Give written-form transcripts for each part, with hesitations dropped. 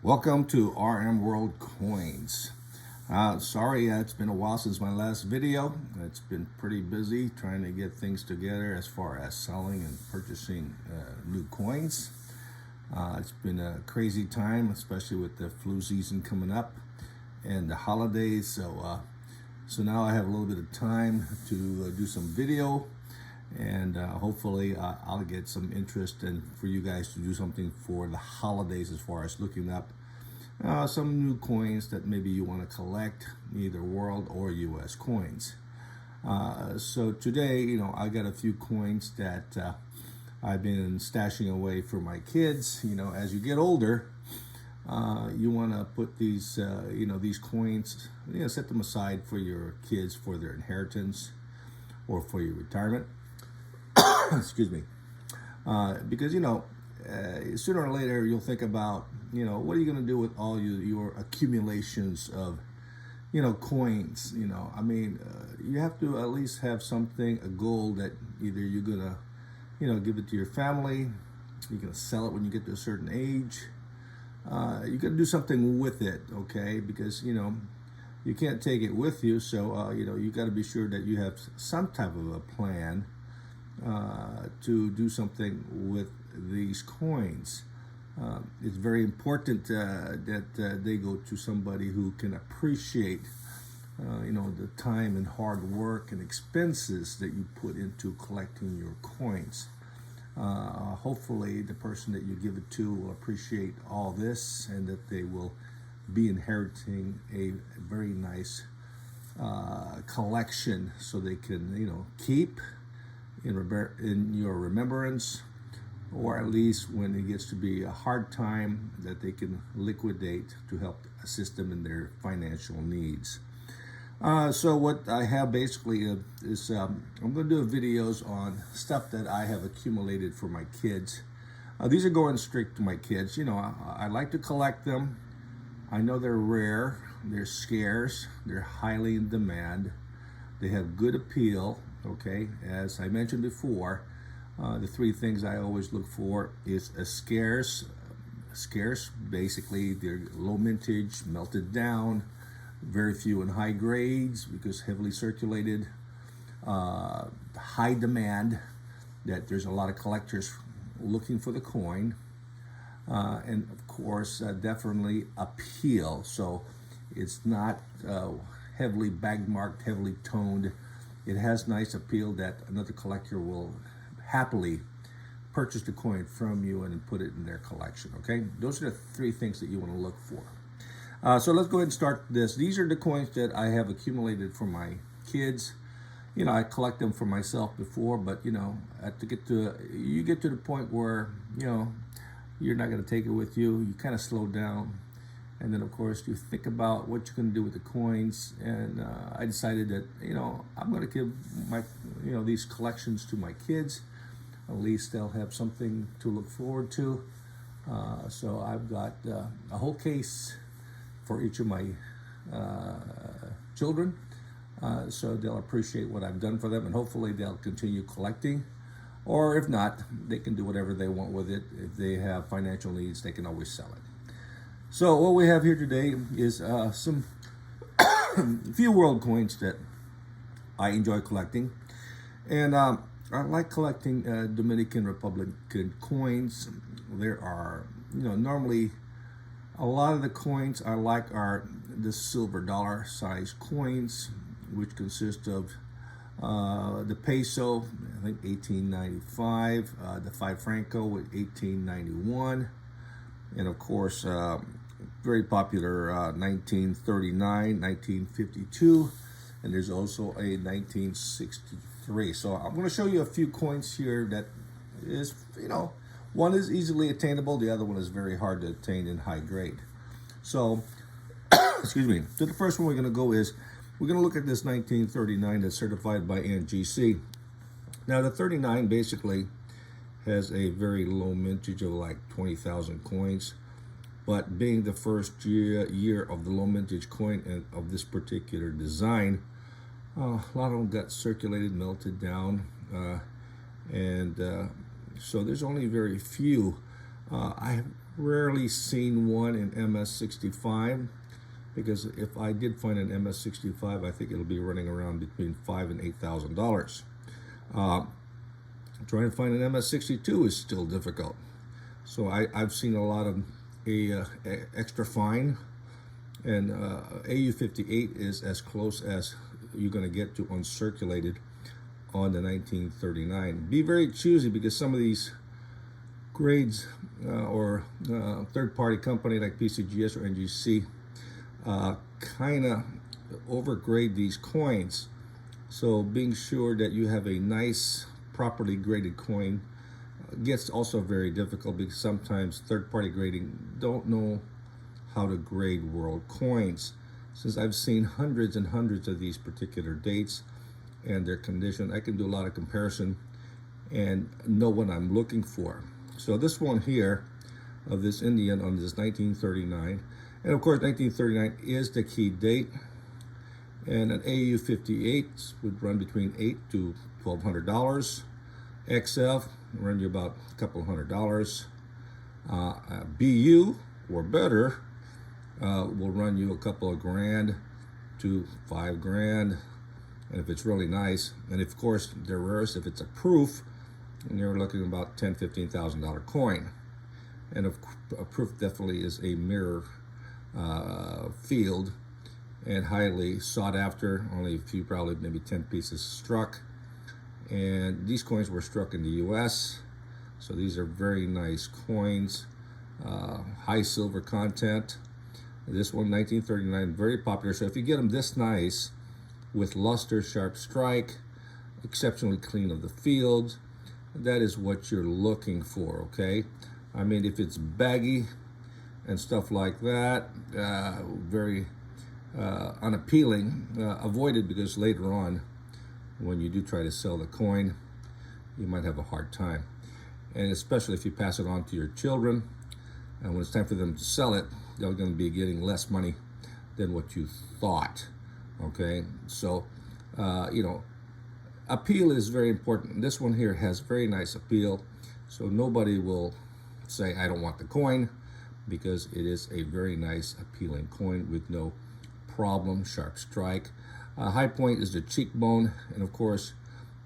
Welcome to RMworldcoins. Sorry, it's been a while since my last video. It's been pretty busy trying to get things together as far as selling and purchasing new coins. It's been a crazy time, especially with the flu season coming up and the holidays. So now I have a little bit of time to do some video, and hopefully I'll get some interest and for you guys to do something for the holidays as far as looking up some new coins that maybe you want to collect, either world or US coins. So today, I got a few coins that I've been stashing away for my kids. As you get older, you want to put these these coins, set them aside for your kids for their inheritance or for your retirement. Excuse me. Because sooner or later you'll think about what are you going to do with all your accumulations of coins. You have to at least have something, a goal that either you're gonna give it to your family, you're gonna sell it when you get to a certain age. You got to do something with it, okay? Because you can't take it with you, so you got to be sure that you have some type of a plan to do something with these coins. It's very important that they go to somebody who can appreciate the time and hard work and expenses that you put into collecting your coins. Hopefully the person that you give it to will appreciate all this, and that they will be inheriting a very nice collection, so they can keep in your remembrance, or at least when it gets to be a hard time, that they can liquidate to help assist them in their financial needs. So what I have basically is I'm going to do videos on stuff that I have accumulated for my kids. These are going straight to my kids. I like to collect them. I know they're rare, they're scarce, they're highly in demand, they have good appeal. Okay, as I mentioned before, the three things I always look for is a scarce, basically they're low mintage, melted down, very few in high grades because heavily circulated, high demand, that there's a lot of collectors looking for the coin, and of course definitely appeal. So it's not heavily bag marked, heavily toned. It has nice appeal that another collector will happily purchase the coin from you and put it in their collection. Okay, those are the three things that you want to look for. So let's go ahead and start this. These are the coins that I have accumulated for my kids. I collect them for myself before, but you get to the point where you're not going to take it with you. You kind of slow down. And then, of course, you think about what you're going to do with the coins. And I decided that, I'm going to give my, these collections to my kids. At least they'll have something to look forward to. So I've got a whole case for each of my children. So they'll appreciate what I've done for them. And hopefully they'll continue collecting. Or if not, they can do whatever they want with it. If they have financial needs, they can always sell it. So what we have here today is some few world coins that I enjoy collecting, and I like collecting Dominican Republic coins. There are, normally a lot of the coins I like are the silver dollar size coins, which consist of the Peso, I think 1895, the 5 Franco with 1891, and of course very popular 1939, 1952, and there's also a 1963. So I'm going to show you a few coins here that is, one is easily attainable, the other one is very hard to attain in high grade. So, excuse me. So the first one we're going to go is, we're going to look at this 1939 that's certified by NGC. Now the 39 basically has a very low mintage of like 20,000 coins. But being the first year of the low mintage coin of this particular design, a lot of them got circulated, melted down, and so there's only very few. I rarely seen one in MS65, because if I did find an MS65, I think it'll be running around between $5,000 and $8,000. Trying to find an MS62 is still difficult. So I've seen a lot of extra fine, and AU58 is as close as you're going to get to uncirculated on the 1939. Be very choosy, because some of these grades or third-party company like PCGS or NGC kind of overgrade these coins. So being sure that you have a nice, properly graded coin gets also very difficult, because sometimes third-party grading don't know how to grade world coins. Since I've seen hundreds and hundreds of these particular dates and their condition, I can do a lot of comparison and know what I'm looking for. So this one here of this Indian on this 1939, and of course 1939 is the key date, and an AU58 would run between $800 to $1,200. XF run you about a couple $100. BU or better will run you a couple of grand to $5,000, and if it's really nice, and of course the rarest, if it's a proof, and you're looking about $10,000-$15,000 coin. And a proof definitely is a mirror field, and highly sought after. Only a few, probably maybe 10 pieces struck, and these coins were struck in the US, so these are very nice coins. High silver content. This one 1939, very popular. So if you get them this nice with luster, sharp strike, exceptionally clean of the field, that is what you're looking for, okay? I mean, if it's baggy and stuff like that, very unappealing, avoid it, because later on, when you do try to sell the coin, you might have a hard time. And especially if you pass it on to your children, and when it's time for them to sell it, they're going to be getting less money than what you thought, okay? So, you know, appeal is very important. This one here has very nice appeal, so nobody will say, I don't want the coin, because it is a very nice, appealing coin with no problem. Sharp strike. High point is the cheekbone, and of course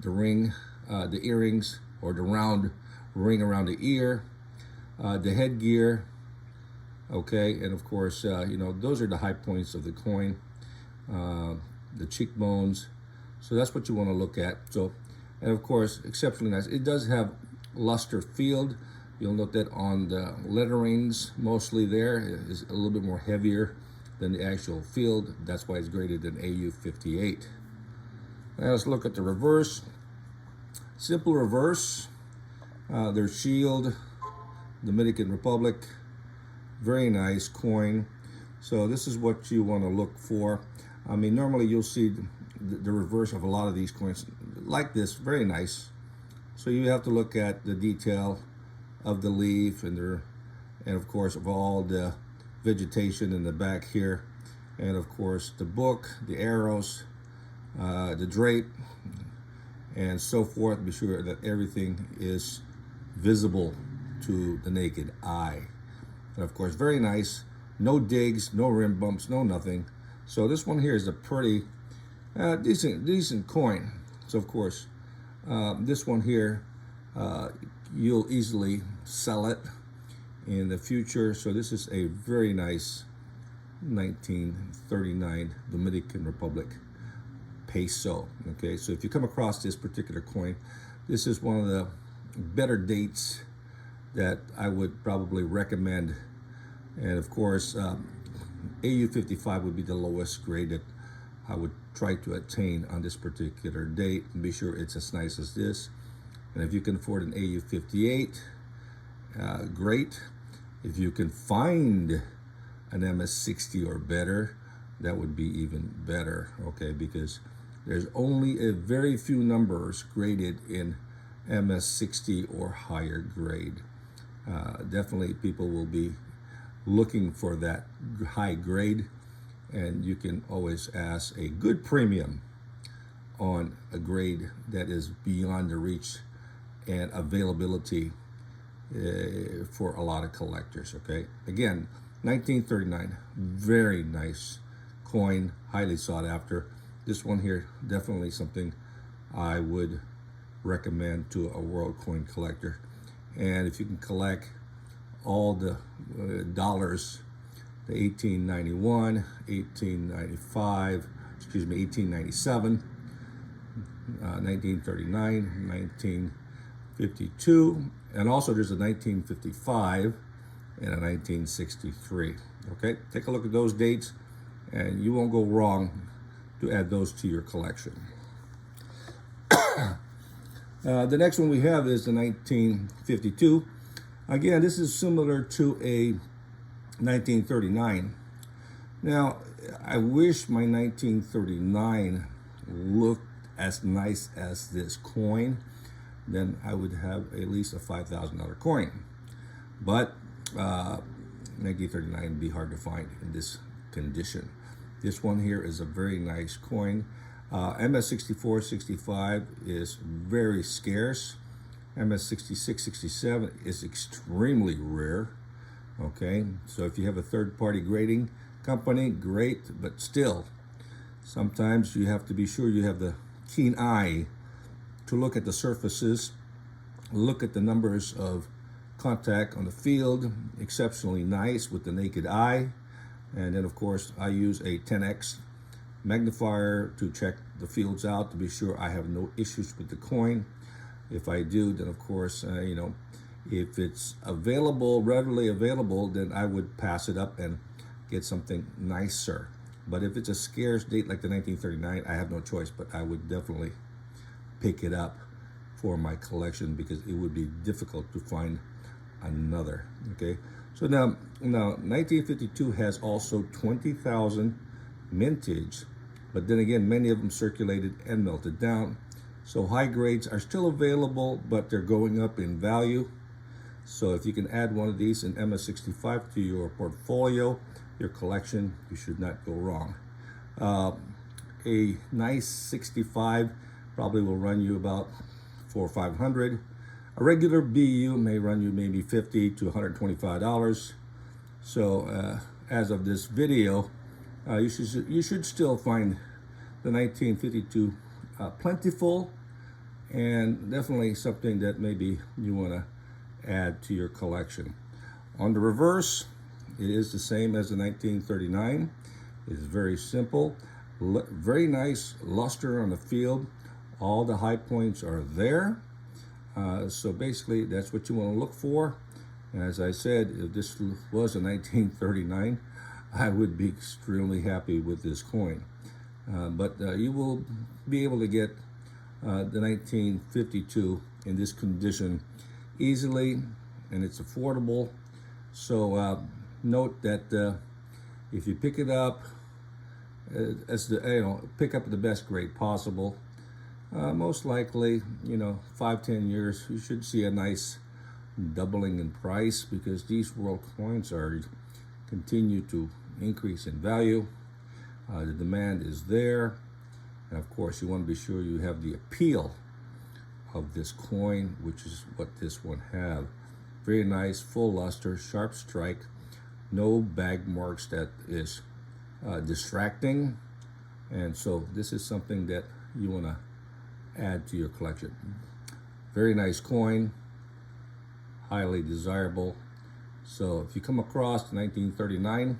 the ring, the earrings, or the round ring around the ear, the headgear, okay, and of course, you know, those are the high points of the coin, the cheekbones. So that's what you want to look at. So, and of course, exceptionally nice. It does have luster field. You'll note that on the letterings, mostly there is a little bit more heavier than the actual field. That's why it's graded an AU58. Now let's look at the reverse. Simple reverse. There's shield, Dominican Republic. Very nice coin. So this is what you want to look for. I mean, normally you'll see the reverse of a lot of these coins like this, very nice. So you have to look at the detail of the leaf and of course of all the vegetation in the back here, and of course the book, the arrows, the drape, and so forth. Be sure that everything is visible to the naked eye. And of course, very nice. No digs, no rim bumps, no nothing. So this one here is a pretty decent coin. So of course, this one here, you'll easily sell it in the future. So this is a very nice 1939 Dominican Republic Peso. Okay, so if you come across this particular coin, this is one of the better dates that I would probably recommend. And of course, AU55 would be the lowest grade that I would try to attain on this particular date, and be sure it's as nice as this. And if you can afford an AU58, great. If you can find an MS60 or better, that would be even better, okay? Because there's only a very few numbers graded in MS60 or higher grade. Definitely people will be looking for that high grade, and you can always ask a good premium on a grade that is beyond the reach and availability for a lot of collectors. Okay, again, 1939, very nice coin, highly sought after. This one here, definitely something I would recommend to a world coin collector. And if you can collect all the dollars, the 1891, 1895, excuse me, 1897, 1939, 1952, and also there's a 1955 and a 1963. Okay, take a look at those dates and you won't go wrong to add those to your collection. The next one we have is the 1952. Again, this is similar to a 1939. Now, I wish my 1939 looked as nice as this coin. Then I would have at least a $5,000 coin. But 1939 would be hard to find in this condition. This one here is a very nice coin. MS64, 65 is very scarce. MS66, 67 is extremely rare. Okay, so if you have a third-party grading company, great, but still, sometimes you have to be sure you have the keen eye to look at the surfaces, look at the numbers of contact on the field, exceptionally nice with the naked eye. And then of course I use a 10x magnifier to check the fields out to be sure I have no issues with the coin. If I do, then of course, if it's available, readily available, then I would pass it up and get something nicer. But if it's a scarce date like the 1939, I have no choice, but I would definitely pick it up for my collection because it would be difficult to find another. Okay, so now 1952 has also 20,000 mintage, but then again, many of them circulated and melted down. So high grades are still available, but they're going up in value. So if you can add one of these in MS65 to your portfolio, your collection, you should not go wrong. A nice 65 probably will run you about $400 or $500. A regular BU may run you maybe $50 to $125. So as of this video, you should still find the 1952 plentiful, and definitely something that maybe you want to add to your collection. On the reverse, it is the same as the 1939. It's very simple, very nice luster on the field. All the high points are there. So basically that's what you want to look for. And as I said, if this was a 1939, I would be extremely happy with this coin. But you will be able to get the 1952 in this condition easily, and it's affordable. So note that if you pick it up, pick up the best grade possible. Most likely, 5-10 years, you should see a nice doubling in price because these world coins continue to increase in value. The demand is there, and of course you want to be sure you have the appeal of this coin, which is what this one have. Very nice, full luster, sharp strike, no bag marks that is distracting, and so this is something that you want to add to your collection. Very nice coin, highly desirable. So if you come across the 1939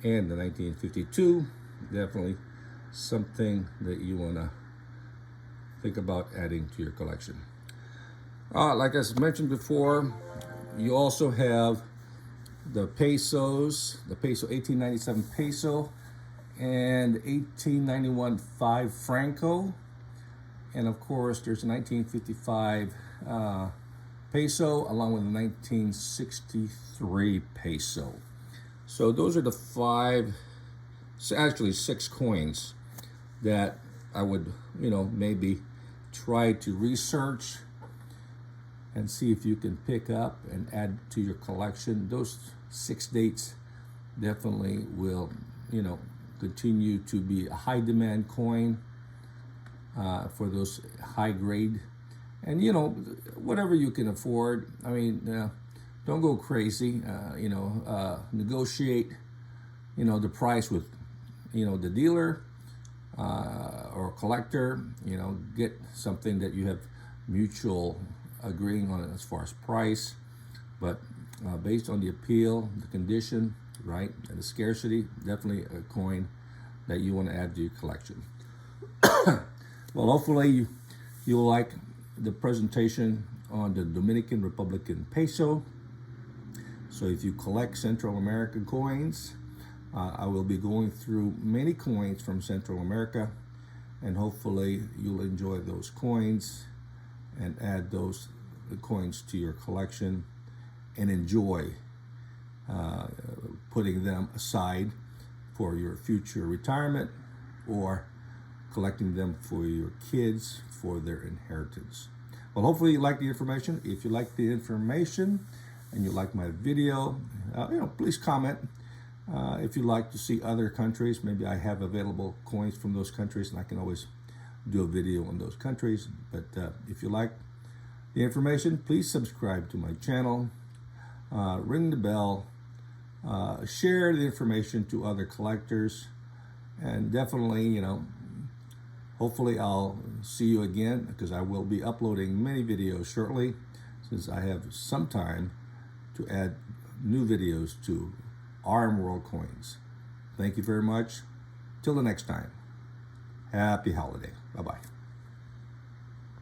and the 1952, definitely something that you want to think about adding to your collection. Like I mentioned before, you also have the pesos, the peso 1897 peso and 1891 5 franco. And of course, there's a 1955 peso along with a 1963 peso. So those are the actually six coins that I would, maybe try to research and see if you can pick up and add to your collection. Those 6 dates definitely will, continue to be a high demand coin for those high grade And whatever you can afford. I mean, don't go crazy. Negotiate, the price with, the dealer or collector. Get something that you have mutual agreeing on as far as price. But based on the appeal, the condition, right, and the scarcity, definitely a coin that you want to add to your collection. Well, hopefully you'll like the presentation on the Dominican Republican Peso. So if you collect Central American coins, I will be going through many coins from Central America, and hopefully you'll enjoy those coins and add those coins to your collection and enjoy putting them aside for your future retirement or collecting them for your kids for their inheritance. Well, hopefully you like the information. If you like the information and you like my video, please comment. If you'd like to see other countries, maybe I have available coins from those countries and I can always do a video on those countries. But if you like the information, please subscribe to my channel, ring the bell, share the information to other collectors, and definitely, hopefully I'll see you again, because I will be uploading many videos shortly, since I have some time to add new videos to RMworldcoins. Thank you very much. Till the next time. Happy holiday. Bye-bye.